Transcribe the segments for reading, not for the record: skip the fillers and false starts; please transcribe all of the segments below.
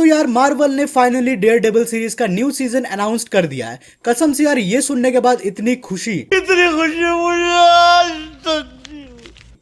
यार मार्वल ने finally Daredevil series का न्यू सीजन अनाउंस कर दिया है। कसम से यार ये सुनने के बाद इतनी खुशी मुझे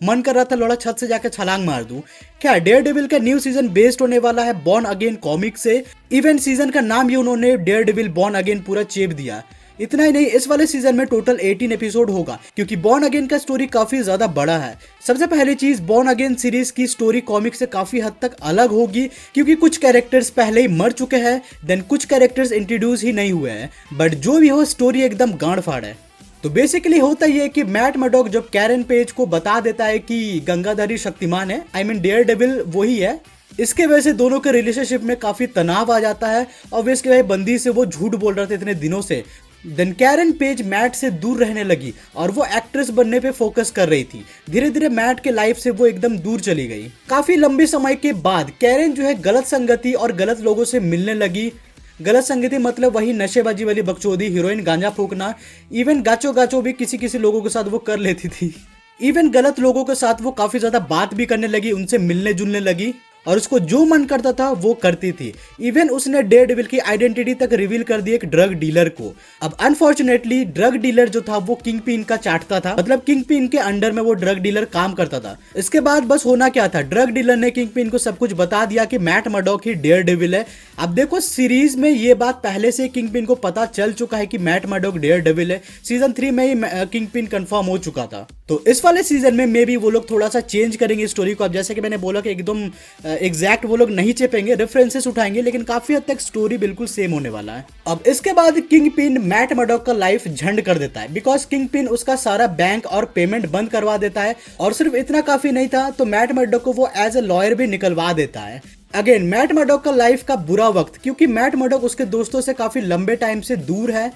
मन कर रहा था लौड़ा छत से जाकर छलांग मार दूं। क्या डेयरडेविल का न्यू सीजन बेस्ड होने वाला है बॉर्न अगेन कॉमिक से। इवन सीजन का नाम ही उन्होंने डेयरडेविल बॉर्न अगेन पूरा चेप दिया। इतना ही नहीं, इस वाले सीजन में टोटल 18 एपिसोड होगा क्योंकि बॉर्न अगेन का स्टोरी काफी ज्यादा बड़ा है। सबसे पहली चीज, बॉर्न अगेन सीरीज की स्टोरी कॉमिक से काफी हद तक अलग होगी क्योंकि कुछ कैरेक्टर्स पहले ही मर चुके हैं, देन कुछ कैरेक्टर्स इंट्रोड्यूस ही नहीं हुए हैं। बट जो भी हो, स्टोरी एकदम गांड फाड़ है। तो बेसिकली होता ही है कि मैट मर्डॉक जब कैरन पेज को बता देता है कि गंगाधारी शक्तिमान है, आई मीन डेयरडेविल वही है, इसके वजह से दोनों के रिलेशनशिप में काफी तनाव आ जाता है। ऑब्वियसली भाई बंदी से वो झूठ बोल रहे थे इतने दिनों से। देन कैरन पेज मैट से दूर रहने लगी और वो एक्ट्रेस बनने पे फोकस कर रही थी। धीरे धीरे मैट के लाइफ से वो एकदम दूर चली गई। काफी लंबे समय के बाद कैरन जो है गलत संगति और गलत लोगों से मिलने लगी। गलत संगति मतलब वही नशेबाजी वाली बकचोदी, हीरोइन, गांजा फूकना। इवन गाचो गाचो भी किसी किसी लोगों के साथ वो कर लेती थी। इवन गलत लोगों के साथ वो काफी ज्यादा बात भी करने लगी, उनसे मिलने जुलने लगी और उसको जो मन करता था वो करती थी। इवन उसने डेयरडेविल की आइडेंटिटी तक रिवील कर दी एक ड्रग डीलर को। अब अनफॉर्चुनेटली ड्रग डीलर जो था वो किंगपिन का चाटता था, मतलब किंगपिन के अंडर में वो ड्रग डीलर काम करता था। इसके बाद बस होना क्या था, ड्रग डीलर ने किंगपिन को सब कुछ बता दिया कि मैट मर्डॉक ही डेयरडेविल है। अब देखो सीरीज में ये बात पहले से किंगपिन को पता चल चुका है कि मैट मर्डॉक डेयरडेविल है। सीजन 3 में ही किंगपिन कंफर्म हो चुका था। तो इस वाले सीजन में मे बी वो लोग थोड़ा सा चेंज करेंगे स्टोरी को। अब जैसे कि मैंने बोला कि एकदम एग्जैक्ट वो लोग नहीं चेपेंगे, रेफरेंसेस उठाएंगे, लेकिन काफी हद तक स्टोरी बिल्कुल सेम होने वाला है। अब इसके बाद किंगपिन मैट मर्डॉक का लाइफ झंड कर देता है बिकॉज किंगपिन उसका सारा बैंक और पेमेंट बंद करवा देता है। और सिर्फ इतना काफी नहीं था तो मैट मर्डॉक को वो एज ए लॉयर भी निकलवा देता है। अगेन मैट मर्डॉक का लाइफ का बुरा वक्त, क्योंकि मैट मर्डॉक उसके दोस्तों से काफी लंबे टाइम से दूर है।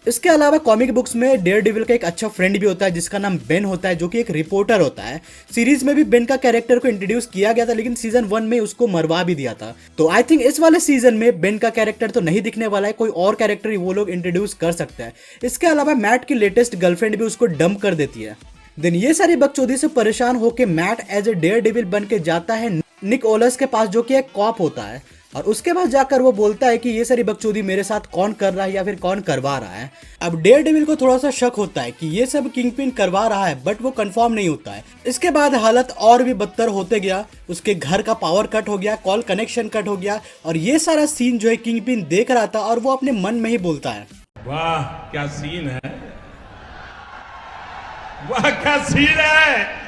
इसके अलावा कॉमिक बुक्स में डेयरडेविल का एक अच्छा फ्रेंड भी होता है जिसका नाम बेन होता है, जो कि एक रिपोर्टर होता है। सीरीज में भी बेन का कैरेक्टर को इंट्रोड्यूस किया गया था लेकिन सीजन 1 में उसको मरवा भी दिया था। तो आई थिंक इस वाले सीजन में बेन का कैरेक्टर तो नहीं दिखने वाला है, कोई और कैरेक्टर ही वो लोग इंट्रोड्यूस कर सकते हैं। इसके अलावा मैट की लेटेस्ट गर्लफ्रेंड भी उसको डंप कर देती है। देन ये सारी बकचोदी से परेशान होकर मैट एज ए डेयरडेविल बन के जाता है निक ओलस के पास, जो कि एक कॉप होता है। और उसके बाद जाकर वो बोलता है कि ये सारी बकचोदी मेरे साथ कौन कर रहा है या फिर कौन करवा रहा है। अब डेयरडेविल को थोड़ा सा शक होता है कि ये सब किंगपिन करवा रहा है, बट वो कंफर्म नहीं होता है। इसके बाद हालत और भी बदतर होते गया। उसके घर का पावर कट हो गया, कॉल कनेक्शन कट हो गया और ये सारा सीन जो है किंगपिन देख रहा था और वो अपने मन में ही बोलता है, वाह क्या सीन है, वाह क्या सीन है।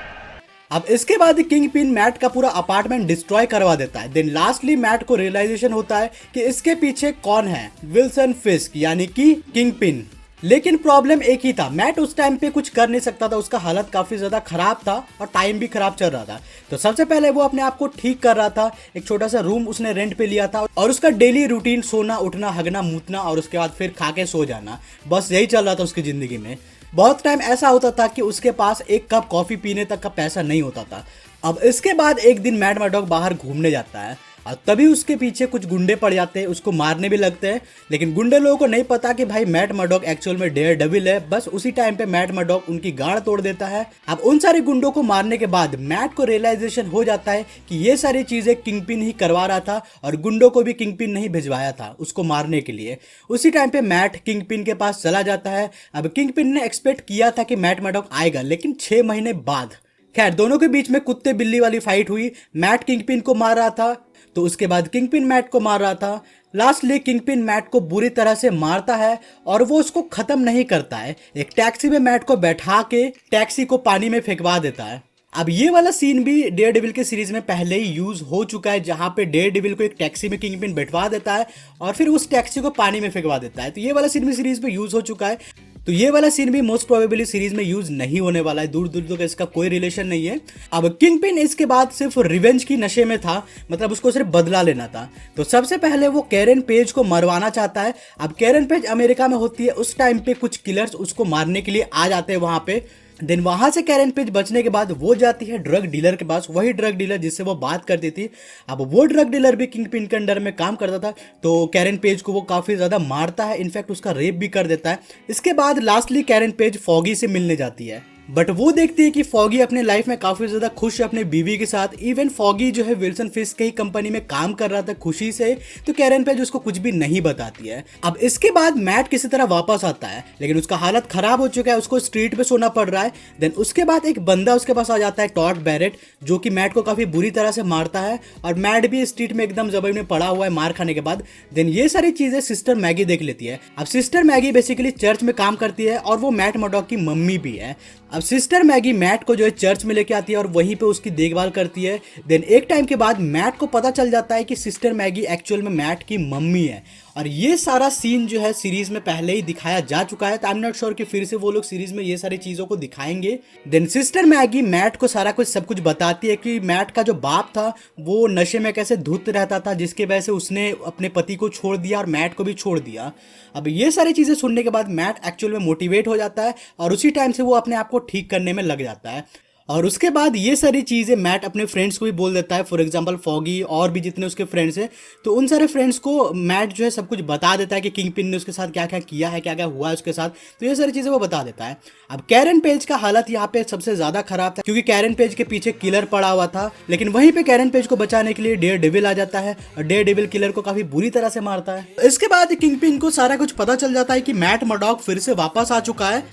अब इसके बाद किंगपिन मैट का पूरा अपार्टमेंट डिस्ट्रॉय करवा देता है। देन लास्टली मैट को रियलाइजेशन होता है कि इसके पीछे कौन है, विल्सन फिस्क यानी कि किंगपिन। लेकिन प्रॉब्लम एक ही था, मैट उस टाइम पे कुछ कर नहीं सकता था, उसका हालत काफी ज्यादा खराब था और टाइम भी खराब चल रहा था। तो सबसे पहले वो अपने आप को ठीक कर रहा था। एक छोटा सा रूम उसने रेंट पे लिया था और उसका डेली रूटीन सोना, उठना, हगना, मूतना और उसके बाद फिर खा के सो जाना, बस यही चल रहा था उसकी जिंदगी में। बहुत टाइम ऐसा होता था कि उसके पास एक कप कॉफी पीने तक का पैसा नहीं होता था। अब इसके बाद एक दिन मैट मर्डॉक बाहर घूमने जाता है और तभी उसके पीछे कुछ गुंडे पड़ जाते हैं, उसको मारने भी लगते हैं। लेकिन गुंडे लोगों को नहीं पता कि भाई मैट मर्डॉक एक्चुअल में डेयरडेविल है। बस उसी टाइम पे मैट मर्डॉक उनकी गांड तोड़ देता है। अब उन सारे गुंडों को मारने के बाद मैट को रियलाइजेशन हो जाता है कि ये सारी चीजें किंगपिन ही करवा रहा था और गुंडों को भी किंगपिन नहीं भिजवाया था उसको मारने के लिए। उसी टाइम पे मैट किंगपिन के पास चला जाता है। अब किंगपिन ने एक्सपेक्ट किया था कि मैट मर्डॉक आएगा, लेकिन 6 महीने बाद। खैर दोनों के बीच में कुत्ते बिल्ली वाली फाइट हुई। मैट किंगपिन को मार रहा था तो उसके बाद किंगपिन मैट को मार रहा था। लास्टली किंगपिन मैट को बुरी तरह से मारता है और वो उसको खत्म नहीं करता है। एक टैक्सी में मैट को बैठा के टैक्सी को पानी में फेंकवा देता है। अब ये वाला सीन भी डेयरडेविल के सीरीज में पहले ही यूज हो चुका है, जहां पे डेयरडेविल को एक टैक्सी में किंगपिन बैठवा देता है और फिर उस टैक्सी को पानी में फेंकवा देता है। तो ये वाला सीन भी सीरीज में यूज हो चुका है। तो ये वाला सीन भी मोस्ट प्रोबेबली सीरीज में यूज नहीं होने वाला है, दूर दूर तक इसका कोई रिलेशन नहीं है। अब किंगपिन इसके बाद सिर्फ रिवेंज की नशे में था, मतलब उसको सिर्फ बदला लेना था। तो सबसे पहले वो कैरन पेज को मरवाना चाहता है। अब कैरन पेज अमेरिका में होती है, उस टाइम पे कुछ किलर्स उसको मारने के लिए आ जाते हैं वहां पे। देन वहां से कैरन पेज बचने के बाद वो जाती है ड्रग डीलर के पास, वही ड्रग डीलर जिससे वो बात करती थी। अब वो ड्रग डीलर भी किंगपिन के अंडर में काम करता था, तो कैरन पेज को वो काफी ज्यादा मारता है, इनफैक्ट उसका रेप भी कर देता है। इसके बाद लास्टली कैरन पेज फॉगी से मिलने जाती है। बट वो देखती है कि फॉगी अपने लाइफ में काफी ज्यादा खुश है अपने बीवी के साथ। इवन फॉगी जो है विल्सन फिस्क की कंपनी में काम कर रहा था खुशी से, तो कैरन पेज उसको कुछ भी नहीं बताती है। अब इसके बाद मैट किसी तरह वापस आता है, लेकिन उसका हालत खराब हो चुका है, उसको स्ट्रीट पे सोना पड़ रहा है। देन उसके बाद एक बंदा उसके पास आ जाता है, टॉड बैरेट, जो कि मैट को काफी बुरी तरह से मारता है और मैट भी स्ट्रीट में एकदम जमीन में पड़ा हुआ है मार खाने के बाद। देन ये सारी चीजें सिस्टर मैगी देख लेती है। अब सिस्टर मैगी बेसिकली चर्च में काम करती है और वो मैट मर्डॉक की मम्मी भी है। अब सिस्टर मैगी मैट को जो है चर्च में लेके आती है और वहीं पे उसकी देखभाल करती है। देन एक टाइम के बाद मैट को पता चल जाता है कि सिस्टर मैगी एक्चुअल में मैट की मम्मी है। और ये सारा सीन जो है सीरीज में पहले ही दिखाया जा चुका है, तो आई एम नॉट श्योर कि फिर से वो लोग सीरीज में ये सारी चीजों को दिखाएंगे। देन सिस्टर मैगी मैट को सारा कुछ सब कुछ बताती है कि मैट का जो बाप था वो नशे में कैसे धुत रहता था, जिसके वजह से उसने अपने पति को छोड़ दिया और मैट को भी छोड़ दिया। अब ये सारी चीजें सुनने के बाद मैट एक्चुअल में मोटिवेट हो जाता है और उसी टाइम से वो अपने आप को ठीक करने में लग जाता है। और उसके बाद ये सारी चीज़ें मैट अपने फ्रेंड्स को भी बोल देता है, फॉर एग्जांपल फॉगी और भी जितने उसके फ्रेंड्स हैं, तो उन सारे फ्रेंड्स को मैट जो है सब कुछ बता देता है कि किंगपिन ने उसके साथ क्या क्या किया है, क्या क्या हुआ है उसके साथ, तो ये सारी चीज़ें वो बता देता है। अब कैरन पेज का हालत यहाँ पे सबसे ज़्यादा खराब था, क्योंकि कैरन पेज के पीछे किलर पड़ा हुआ था, लेकिन वहीं पे कैरन पेज को बचाने के लिए डेयर डेविल आ जाता है और डेयर डेविल किलर को काफ़ी बुरी तरह से मारता है। इसके बाद किंगपिन को सारा कुछ पता चल जाता है कि मैट मर्डॉक फिर से वापस आ चुका है।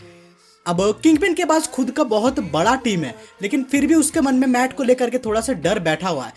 अब किंगपिन के पास खुद का बहुत बड़ा टीम है, लेकिन फिर भी उसके मन में मैट को लेकर के थोड़ा सा डर बैठा हुआ है।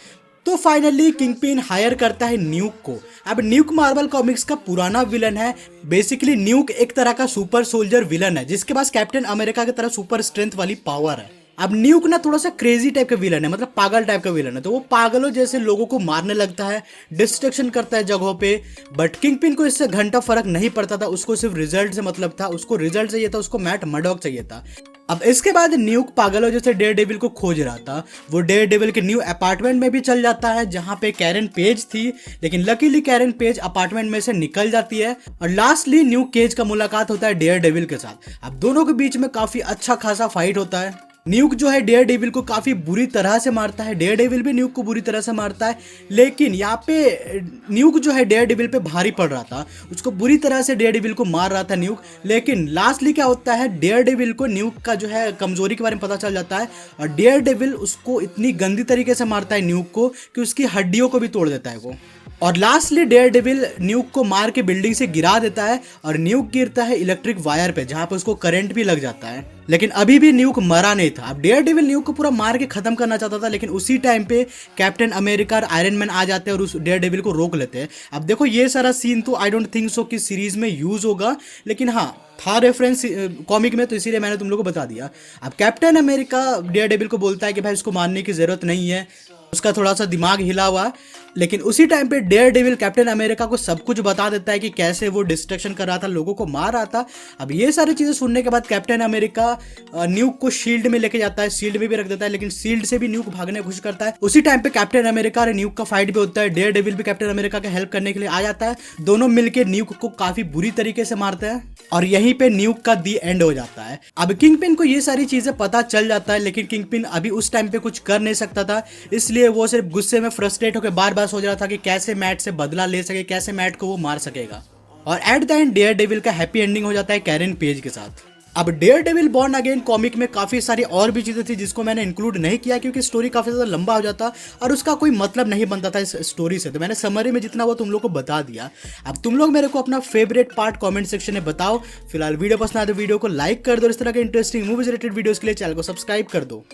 तो फाइनली किंगपिन हायर करता है न्यूक को। अब न्यूक मार्वल कॉमिक्स का पुराना विलन है। बेसिकली न्यूक एक तरह का सुपर सोल्जर विलन है, जिसके पास कैप्टन अमेरिका की तरह सुपर स्ट्रेंथ वाली पावर है। अब न्यूक ना थोड़ा सा क्रेजी टाइप का विलन है, मतलब पागल टाइप का विलन है, तो वो पागलों जैसे लोगों को मारने लगता है, डिस्ट्रक्शन करता है जगहों पे। बट किंगपिन को इससे घंटा फर्क नहीं पड़ता था, उसको सिर्फ रिजल्ट से मतलब था, उसको रिजल्ट चाहिए था, उसको मैट मर्डॉक चाहिए था। अब इसके बाद न्यूक पागलों जैसे डेयर डेविल को खोज रहा था। वो डेयर डेविल के न्यू अपार्टमेंट में भी चल जाता है जहां पे कैरन पेज थी, लेकिन लकीली कैरन पेज अपार्टमेंट में से निकल जाती है और लास्टली न्यूक केज का मुलाकात होता है डेयर डेविल के साथ। अब दोनों के बीच में काफी अच्छा खासा फाइट होता है। न्यूक जो है डेयर डेविल को काफी बुरी तरह से मारता है, डेयर डेविल भी न्यूक को बुरी तरह से मारता है, लेकिन यहाँ पे न्यूक जो है डेयर डेविल पे भारी पड़ रहा था, उसको बुरी तरह से डेयर डेविल को मार रहा था न्यूक। लेकिन लास्टली क्या होता है, डेयर डेविल को न्यूक का जो है कमजोरी के बारे में पता चल जाता है और डेयर डेविल उसको इतनी गंदी तरीके से मारता है न्यूक को कि उसकी हड्डियों को भी तोड़ देता है वो। और लास्टली डेयर डेविल न्यूक को मार के बिल्डिंग से गिरा देता है और न्यूक गिरता है इलेक्ट्रिक वायर पे, जहां पे उसको करंट भी लग जाता है। लेकिन अभी भी न्यूक मरा नहीं था। अब डेयर डेविल न्यूक को पूरा मार के खत्म करना चाहता था, लेकिन उसी टाइम पे कैप्टन अमेरिका और आयरन मैन आ जाते हैं और उस डेयर डेविल को रोक लेते हैं। अब देखो ये सारा सीन तो आई डोंट थिंक सो कि सीरीज में यूज होगा, लेकिन हाँ था रेफरेंस कॉमिक में, तो इसीलिए मैंने तुम लोग को बता दिया। अब कैप्टन अमेरिका डेयर डेविल को बोलता है कि भाई इसको मारने की जरूरत नहीं है, उसका थोड़ा सा दिमाग हिला हुआ, लेकिन उसी टाइम पे डेयर डेविल कैप्टन अमेरिका को सब कुछ बता देता है कि कैसे वो डिस्ट्रक्शन कर रहा था, लोगों को मार रहा था। अब ये सारी चीजें सुनने के बाद कैप्टन अमेरिका न्यूक को शील्ड में लेके जाता है, शील्ड में भी रख देता है, लेकिन शील्ड से भी न्यूक भागने की कोशिश करता है। उसी टाइम पे कैप्टन अमेरिका और न्यूक का फाइट भी होता है। डेयर डेविल भी कैप्टन अमेरिका का हेल्प करने के लिए आ जाता है, दोनों मिलकर न्यूक को काफी बुरी तरीके से मारते हैं और यहीं पे न्यूक का दी एंड हो जाता है। अब किंगपिन को ये सारी चीजें पता चल जाता है, लेकिन किंगपिन अभी उस टाइम पे कुछ कर नहीं सकता था, इसलिए वो सिर्फ गुस्से में फ्रस्ट्रेट होकर बार बार सोच रहा था कि कैसे मैट से बदला ले सके, कैसे मैट को वो मार सकेगा। और at the end Daredevil का हैप्पी एंडिंग हो जाता है कैरन पेज के साथ। अब Daredevil born again comic में काफी सारी और भी चीजें थी जिसको मैंने इंक्लूड नहीं किया, क्योंकि स्टोरी काफी ज्यादा लंबा हो जाता और उसका कोई मतलब नहीं बनता था इस स्टोरी से, तो मैंने समरी में जितना वो तुम लोग को बता दिया। अब तुम लोग मेरे को अपना फेवरेट पार्ट कमेंट सेक्शन में बताओ। फिलहाल वीडियो पसंद आए तो वीडियो को लाइक कर दो, इस तरह के इंटरेस्टिंग मूवीज रिलेटेड वीडियोस के लिए चैनल को सब्सक्राइब कर दो।